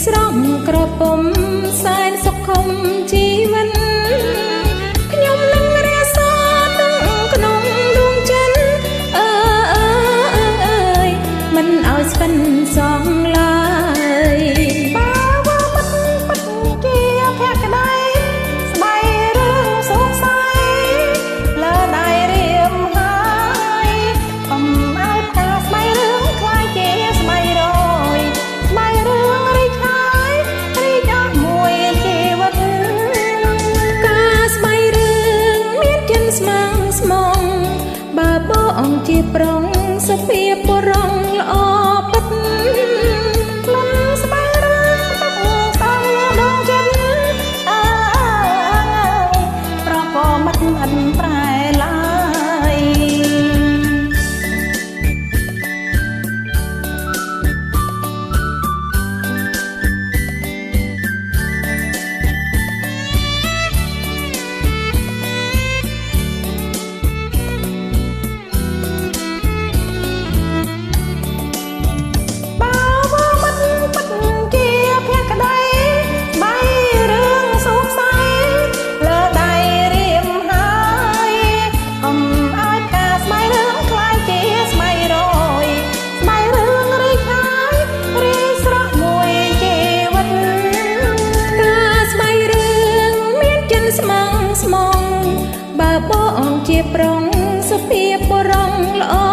ស្រស់ក្រពុំសែនសុខុមជីវិតខ្ញុំនឹងរាសទាំងក្នុងដួងចិត្តមិនឲ្យស្វិនសងឡើយបើវាមិនជាភក្តីស្បៃរឿងសោកសៅលើដៃរៀមហើយកុំឲ្យផ្កាស្បៃរឿងខ្លាយជាស្បៃរយស្បៃរឿងរីកហើយរីកអស់មួយជីវិតការស្បៃរឿងមានចិនស្មាំងស្មងបើបងជាប្រុងសុភាពបុរងល្អពិតក្លិនស្បៃរឿងទឹកស្អងដងចិត្តប្រកបមិនប្រែឡើយស្មងស្មងបើបងជាប្រុងសុភាពបុរងល្អ